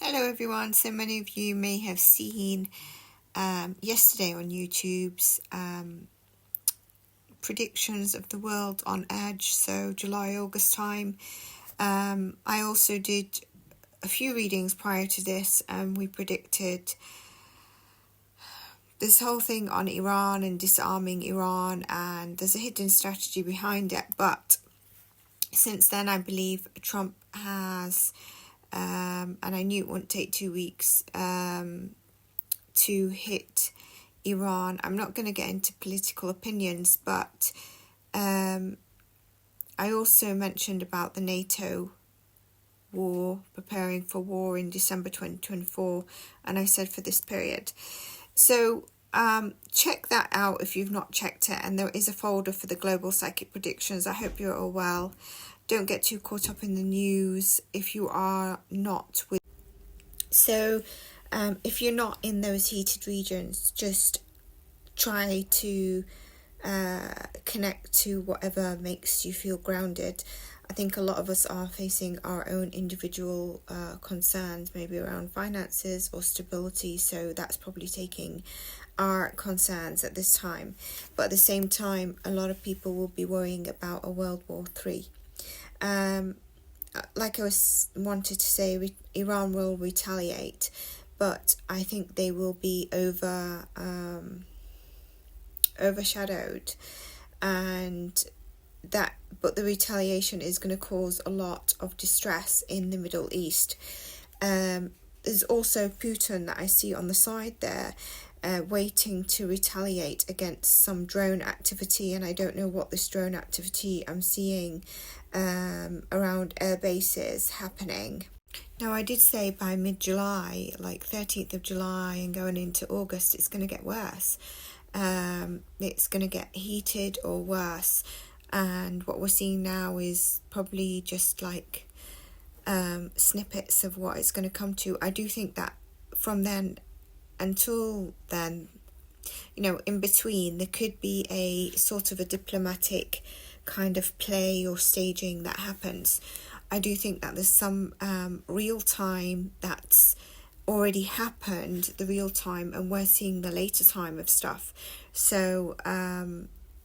Hello everyone, so many of you may have seen yesterday on YouTube's predictions of the world on edge, so July, August time. I also did a few readings prior to this and we predicted this whole thing on Iran and disarming Iran, and there's a hidden strategy behind it, but since then I believe Trump has and I knew it wouldn't take 2 weeks to hit Iran. I'm not going to get into political opinions, but I also mentioned about the NATO war, preparing for war in December 2024, and I said for this period. So check that out if you've not checked it, and there is a folder for the global psychic predictions. I hope you're all well. Don't get too caught up in the news if you are not with. So if you're not in those heated regions, just try to connect to whatever makes you feel grounded. I think a lot of us are facing our own individual concerns, maybe around finances or stability, so that's probably taking our concerns at this time. But at the same time, a lot of people will be worrying about a World War III. Like I wanted to say, Iran will retaliate, but I think they will be overshadowed, and but the retaliation is going to cause a lot of distress in the Middle East. There's also Putin that I see on the side there, waiting to retaliate against some drone activity, and I don't know what this drone activity I'm seeing around air bases happening. Now, I did say by mid-July, like 13th of July and going into August, it's going to get worse. It's going to get heated or worse, and what we're seeing now is probably just like snippets of what it's going to come to. I do think that from then until then, in between, there could be a sort of a diplomatic kind of play or staging that happens. I do think that there's some real time that's already happened, the real time, and we're seeing the later time of stuff. So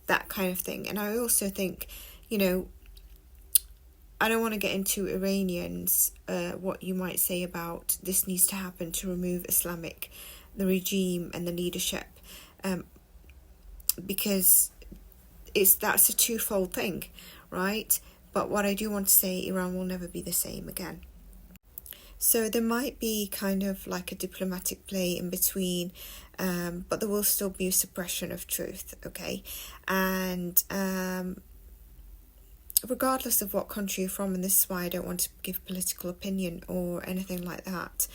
that kind of thing. And I also think, I don't want to get into Iranians, what you might say about this needs to happen to remove the regime and the leadership, because that's a twofold thing, right? But what I do want to say, Iran will never be the same again. So there might be kind of like a diplomatic play in between, but there will still be a suppression of truth, okay? And regardless of what country you're from, and this is why I don't want to give political opinion or anything like that,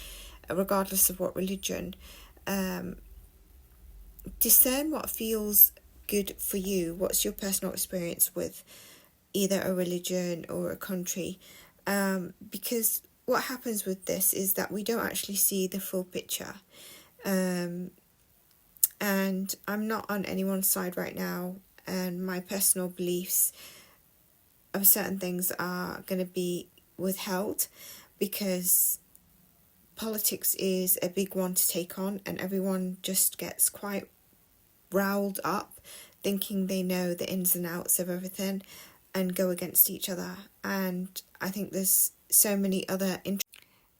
regardless of what religion, discern what feels good for you. What's your personal experience with either a religion or a country? Because what happens with this is that we don't actually see the full picture. And I'm not on anyone's side right now, and my personal beliefs of certain things are going to be withheld, because politics is a big one to take on, and everyone just gets quite riled up thinking they know the ins and outs of everything and go against each other. And I think there's so many other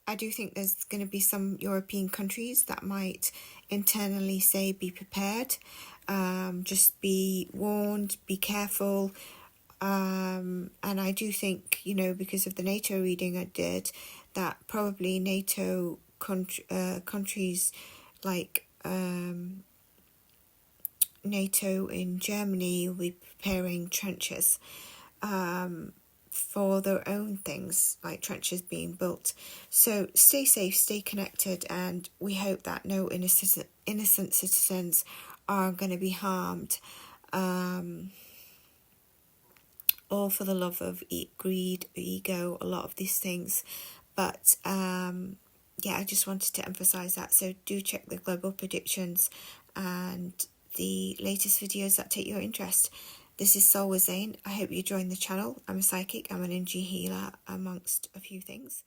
I do think there's going to be some European countries that might internally say be prepared, just be warned, be careful. And I do think, because of the NATO reading I did, that probably NATO countries like NATO in Germany will be preparing trenches for their own things, like trenches being built. So stay safe, stay connected, and we hope that no innocent citizens are going to be harmed, all for the love of greed, ego, a lot of these things. But I just wanted to emphasize that. So do check the global predictions and the latest videos that take your interest. This is Soul with Zain. I hope you join the channel. I'm a psychic, I'm an energy healer, amongst a few things.